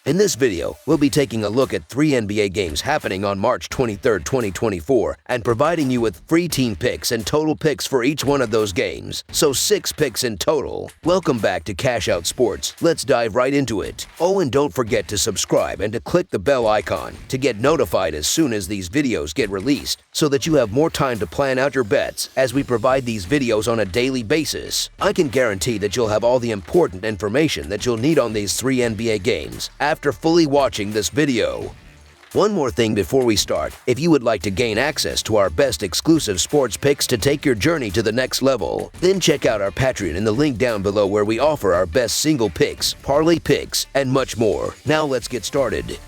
In this video, we'll be taking a look at 3 NBA games happening on March 23, 2024, and providing you with free team picks and total picks for each one of those games, so 6 picks in total. Welcome back to Cash Out Sports. Let's dive right into it. Oh, and don't forget to subscribe and to click the bell icon to get notified as soon as these videos get released, so that you have more time to plan out your bets as we provide these videos on a daily basis. I can guarantee that you'll have all the important information that you'll need on these 3 NBA games after fully watching this video. One more thing before we start, if you would like to gain access to our best exclusive sports picks to take your journey to the next level, then check out our Patreon in the link down below where we offer our best single picks, parlay picks, and much more. Now let's get started.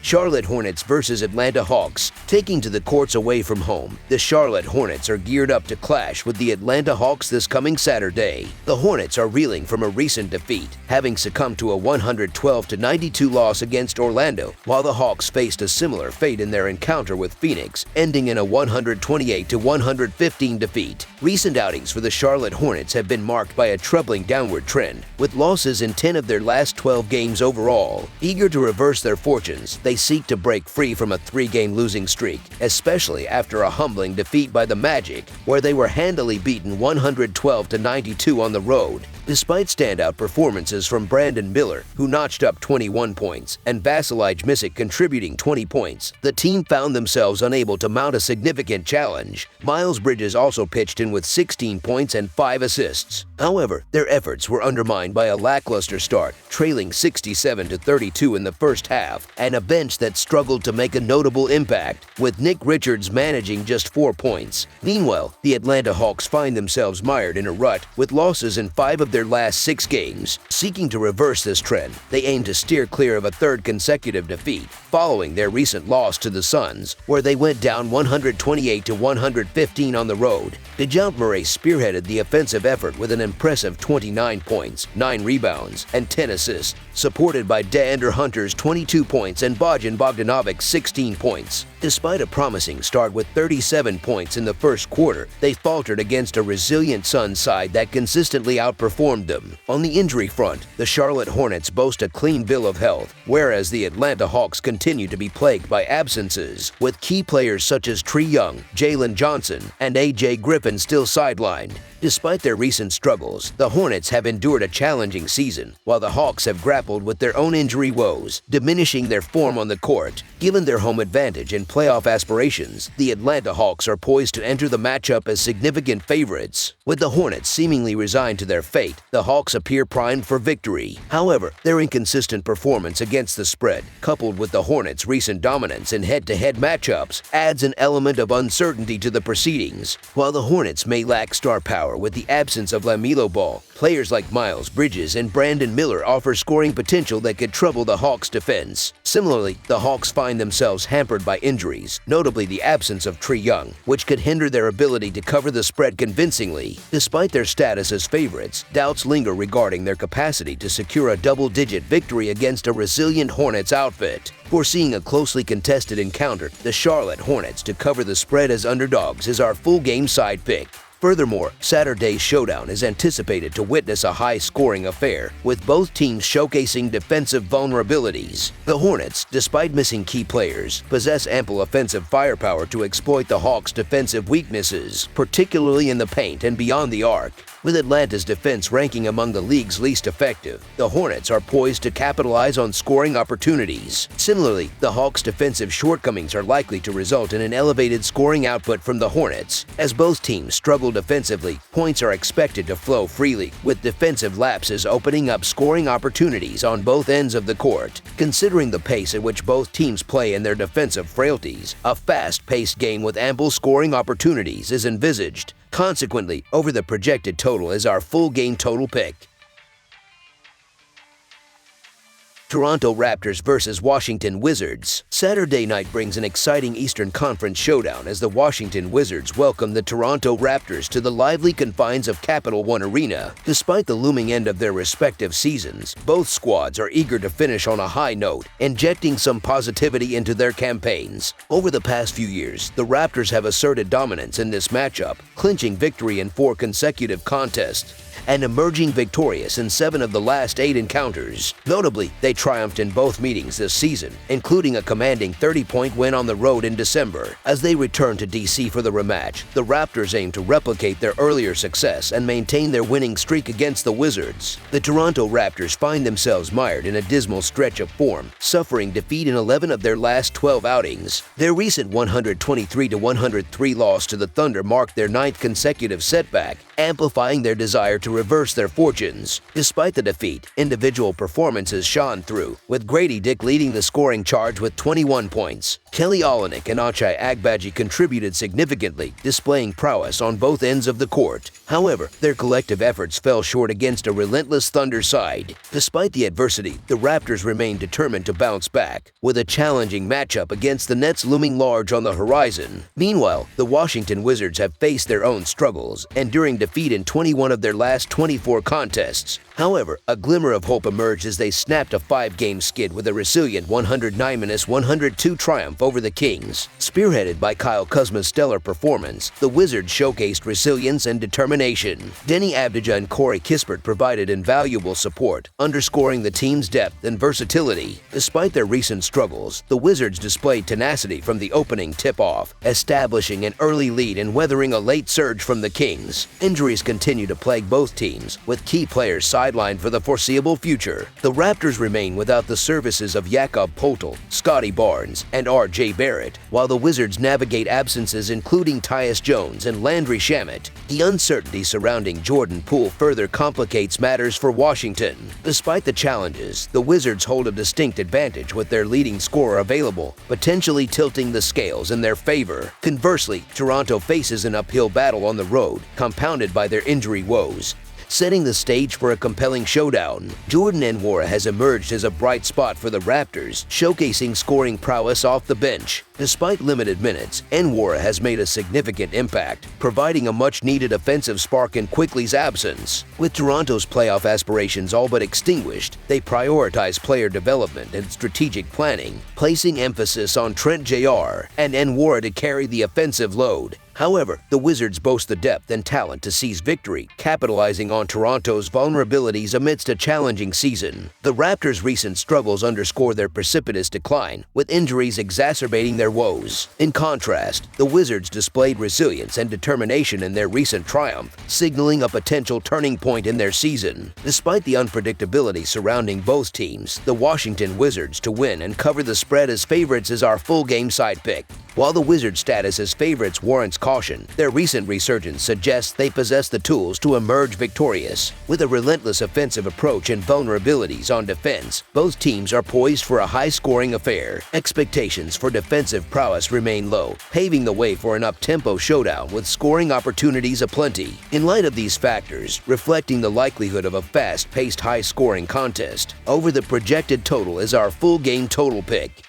Charlotte Hornets versus Atlanta Hawks. Taking to the courts away from home, the Charlotte Hornets are geared up to clash with the Atlanta Hawks this coming Saturday. The Hornets are reeling from a recent defeat, having succumbed to a 112-92 loss against Orlando, while the Hawks faced a similar fate in their encounter with Phoenix, ending in a 128-115 defeat. Recent outings for the Charlotte Hornets have been marked by a troubling downward trend, with losses in 10 of their last 12 games overall. Eager to reverse their fortunes, they seek to break free from a 3-game losing streak, especially after a humbling defeat by the Magic, where they were handily beaten 112-92 on the road. Despite standout performances from Brandon Miller, who notched up 21 points, and Vasilij Micic contributing 20 points, the team found themselves unable to mount a significant challenge. Miles Bridges also pitched in with 16 points and 5 assists. However, their efforts were undermined by a lackluster start, trailing 67-32 in the first half, and a bench that struggled to make a notable impact, with Nick Richards managing just 4 points. Meanwhile, the Atlanta Hawks find themselves mired in a rut, with losses in 5 of their last 6 games. Seeking to reverse this trend, they aim to steer clear of a 3rd consecutive defeat, following their recent loss to the Suns, where they went down 128-115 on the road. DeJounte Murray spearheaded the offensive effort with an impressive 29 points, 9 rebounds, and 10 assists, supported by DeAndre Hunter's 22 points and Bojan Bogdanovic's 16 points. Despite a promising start with 37 points in the first quarter, they faltered against a resilient Suns side that consistently outperformed them. On the injury front, the Charlotte Hornets boast a clean bill of health, whereas the Atlanta Hawks continue to be plagued by absences, with key players such as Trae Young, Jalen Johnson, and A.J. Griffin still sidelined. Despite their recent struggles, the Hornets have endured a challenging season, while the Hawks have grappled with their own injury woes, diminishing their form on the court. Given their home advantage and playoff aspirations, the Atlanta Hawks are poised to enter the matchup as significant favorites. With the Hornets seemingly resigned to their fate, the Hawks appear primed for victory. However, their inconsistent performance against the spread, coupled with the Hornets' recent dominance in head-to-head matchups, adds an element of uncertainty to the proceedings. While the Hornets may lack star power with the absence of LaMelo Ball, players like Miles Bridges and Brandon Miller offer scoring potential that could trouble the Hawks' defense. Similarly, the Hawks find themselves hampered by injuries, notably the absence of Trae Young, which could hinder their ability to cover the spread convincingly. Despite their status as favorites, doubts linger regarding their capacity to secure a double-digit victory against a resilient Hornets outfit. Foreseeing a closely contested encounter, the Charlotte Hornets to cover the spread as underdogs is our full-game side pick. Furthermore, Saturday's showdown is anticipated to witness a high-scoring affair, with both teams showcasing defensive vulnerabilities. The Hornets, despite missing key players, possess ample offensive firepower to exploit the Hawks' defensive weaknesses, particularly in the paint and beyond the arc. With Atlanta's defense ranking among the league's least effective, the Hornets are poised to capitalize on scoring opportunities. Similarly, the Hawks' defensive shortcomings are likely to result in an elevated scoring output from the Hornets. As both teams struggle defensively, points are expected to flow freely, with defensive lapses opening up scoring opportunities on both ends of the court. Considering the pace at which both teams play and their defensive frailties, a fast-paced game with ample scoring opportunities is envisaged. Consequently, over the projected total is our full game total pick. Toronto Raptors versus Washington Wizards. Saturday night brings an exciting Eastern Conference showdown as the Washington Wizards welcome the Toronto Raptors to the lively confines of Capital One Arena. Despite the looming end of their respective seasons, both squads are eager to finish on a high note, injecting some positivity into their campaigns. Over the past few years, the Raptors have asserted dominance in this matchup, clinching victory in 4 consecutive contests. and emerging victorious in 7 of the last 8 encounters. Notably, they triumphed in both meetings this season, including a commanding 30-point win on the road in December. As they return to DC for the rematch, the Raptors aim to replicate their earlier success and maintain their winning streak against the Wizards. The Toronto Raptors find themselves mired in a dismal stretch of form, suffering defeat in 11 of their last 12 outings. Their recent 123-103 loss to the Thunder marked their 9th consecutive setback, amplifying their desire to reverse their fortunes. Despite the defeat, individual performances shone through, with Grady Dick leading the scoring charge with 21 points. Kelly Olynyk and Ochai Agbaji contributed significantly, displaying prowess on both ends of the court. However, their collective efforts fell short against a relentless Thunder side. Despite the adversity, the Raptors remained determined to bounce back, with a challenging matchup against the Nets looming large on the horizon. Meanwhile, the Washington Wizards have faced their own struggles, enduring defeat in 21 of their last 24 contests. However, a glimmer of hope emerged as they snapped a 5-game skid with a resilient 109-102 triumph over the Kings. Spearheaded by Kyle Kuzma's stellar performance, the Wizards showcased resilience and determination. Denny Avdija and Corey Kispert provided invaluable support, underscoring the team's depth and versatility. Despite their recent struggles, the Wizards displayed tenacity from the opening tip-off, establishing an early lead and weathering a late surge from the Kings. Injuries continue to plague both teams, with key players sidelined for the foreseeable future. The Raptors remain without the services of Jakob Poeltl, Scotty Barnes, and R.J. Barrett, while the Wizards navigate absences including Tyus Jones and Landry Shamet. The uncertainty surrounding Jordan Poole further complicates matters for Washington. Despite the challenges, the Wizards hold a distinct advantage with their leading scorer available, potentially tilting the scales in their favor. Conversely, Toronto faces an uphill battle on the road, compounded by their injury woes, setting the stage for a compelling showdown. Jordan Nwora has emerged as a bright spot for the Raptors, showcasing scoring prowess off the bench. Despite limited minutes, Nwora has made a significant impact, providing a much-needed offensive spark in Quickly's absence. With Toronto's playoff aspirations all but extinguished, they prioritize player development and strategic planning, placing emphasis on Trent Jr. and Nwora to carry the offensive load. However, the Wizards boast the depth and talent to seize victory, capitalizing on Toronto's vulnerabilities amidst a challenging season. The Raptors' recent struggles underscore their precipitous decline, with injuries exacerbating their woes. In contrast, the Wizards displayed resilience and determination in their recent triumph, signaling a potential turning point in their season. Despite the unpredictability surrounding both teams, the Washington Wizards to win and cover the spread as favorites is our full-game side pick. While the Wizards' status as favorites warrants caution, their recent resurgence suggests they possess the tools to emerge victorious. With a relentless offensive approach and vulnerabilities on defense, both teams are poised for a high-scoring affair. Expectations for defensive prowess remain low, paving the way for an up-tempo showdown with scoring opportunities aplenty. In light of these factors, reflecting the likelihood of a fast-paced, high-scoring contest, over the projected total is our full-game total pick.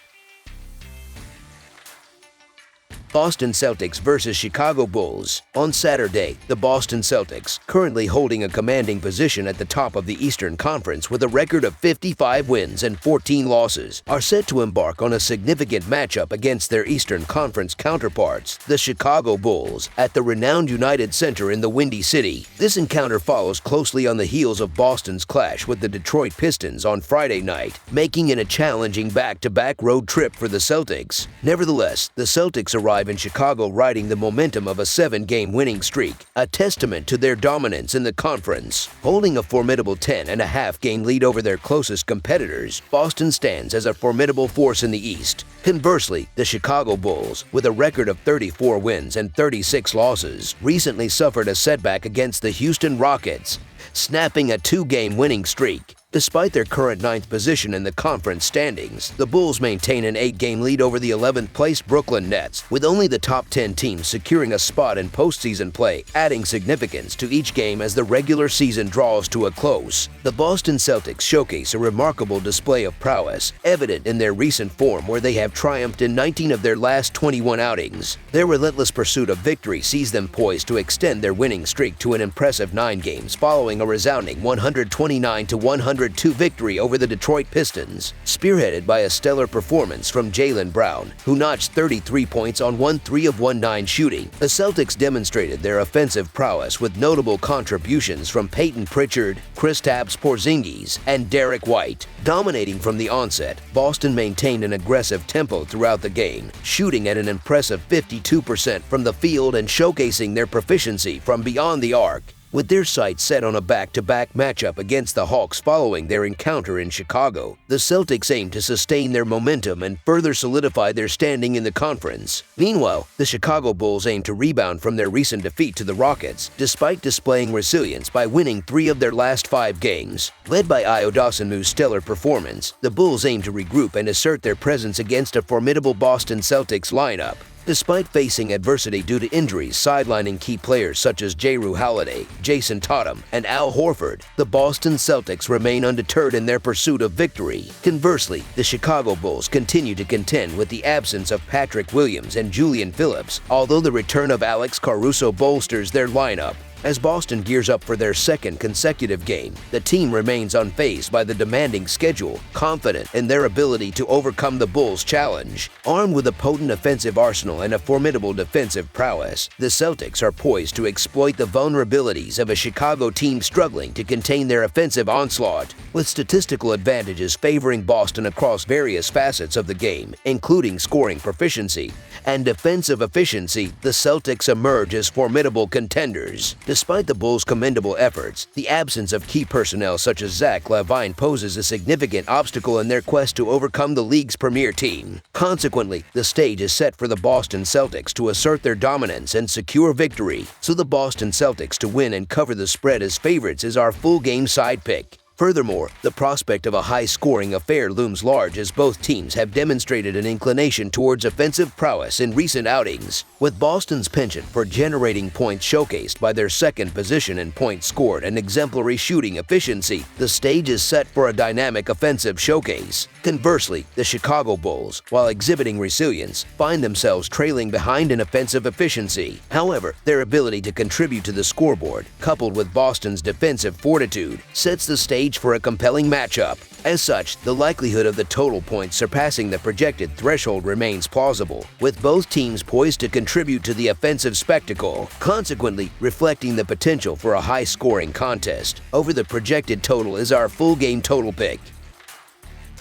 Boston Celtics versus Chicago Bulls. On Saturday, the Boston Celtics, currently holding a commanding position at the top of the Eastern Conference with a record of 55 wins and 14 losses, are set to embark on a significant matchup against their Eastern Conference counterparts, the Chicago Bulls, at the renowned United Center in the Windy City. This encounter follows closely on the heels of Boston's clash with the Detroit Pistons on Friday night, making it a challenging back-to-back road trip for the Celtics. Nevertheless, the Celtics arrive in Chicago riding the momentum of a 7-game winning streak, a testament to their dominance in the conference. Holding a formidable 10.5-game lead over their closest competitors, Boston stands as a formidable force in the East. Conversely, the Chicago Bulls, with a record of 34 wins and 36 losses, recently suffered a setback against the Houston Rockets, snapping a 2-game winning streak. Despite their current 9th position in the conference standings, the Bulls maintain an 8-game lead over the 11th-placed Brooklyn Nets, with only the top 10 teams securing a spot in postseason play, adding significance to each game as the regular season draws to a close. The Boston Celtics showcase a remarkable display of prowess, evident in their recent form where they have triumphed in 19 of their last 21 outings. Their relentless pursuit of victory sees them poised to extend their winning streak to an impressive 9 games following a resounding 129-100 102 victory over the Detroit Pistons, spearheaded by a stellar performance from Jaylen Brown, who notched 33 points on 1 3 of 19 shooting. The Celtics demonstrated their offensive prowess with notable contributions from Peyton Pritchard, Kristaps Porzingis, and Derek White. Dominating from the onset, Boston maintained an aggressive tempo throughout the game, shooting at an impressive 52% from the field and showcasing their proficiency from beyond the arc. With their sights set on a back-to-back matchup against the Hawks following their encounter in Chicago, the Celtics aim to sustain their momentum and further solidify their standing in the conference. Meanwhile, the Chicago Bulls aim to rebound from their recent defeat to the Rockets, despite displaying resilience by winning 3 of their last 5 games. Led by Ayo Dosunmu's stellar performance, the Bulls aim to regroup and assert their presence against a formidable Boston Celtics lineup. Despite facing adversity due to injuries sidelining key players such as Jrue Holiday, Jason Tatum, and Al Horford, the Boston Celtics remain undeterred in their pursuit of victory. Conversely, the Chicago Bulls continue to contend with the absence of Patrick Williams and Julian Phillips, although the return of Alex Caruso bolsters their lineup. As Boston gears up for their second consecutive game, the team remains unfazed by the demanding schedule, confident in their ability to overcome the Bulls' challenge. Armed with a potent offensive arsenal and a formidable defensive prowess, the Celtics are poised to exploit the vulnerabilities of a Chicago team struggling to contain their offensive onslaught. With statistical advantages favoring Boston across various facets of the game, including scoring proficiency and defensive efficiency, the Celtics emerge as formidable contenders. Despite the Bulls' commendable efforts, the absence of key personnel such as Zach LaVine poses a significant obstacle in their quest to overcome the league's premier team. Consequently, the stage is set for the Boston Celtics to assert their dominance and secure victory, so the Boston Celtics to win and cover the spread as favorites is our full-game side pick. Furthermore, the prospect of a high-scoring affair looms large as both teams have demonstrated an inclination towards offensive prowess in recent outings, with Boston's penchant for generating points showcased by their second position in points scored and exemplary shooting efficiency. The stage is set for a dynamic offensive showcase. Conversely, the Chicago Bulls, while exhibiting resilience, find themselves trailing behind in offensive efficiency. However, their ability to contribute to the scoreboard, coupled with Boston's defensive fortitude, sets the stage for a compelling matchup. As such, the likelihood of the total points surpassing the projected threshold remains plausible, with both teams poised to contribute to the offensive spectacle, consequently reflecting the potential for a high-scoring contest. Over the projected total is our full-game total pick.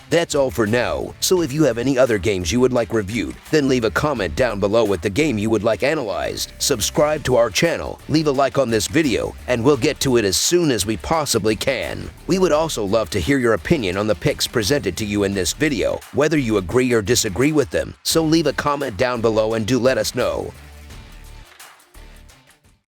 That's all for now, so if you have any other games you would like reviewed, then leave a comment down below with the game you would like analyzed. Subscribe to our channel, leave a like on this video, and we'll get to it as soon as we possibly can. We would also love to hear your opinion on the picks presented to you in this video, whether you agree or disagree with them, so leave a comment down below and do let us know.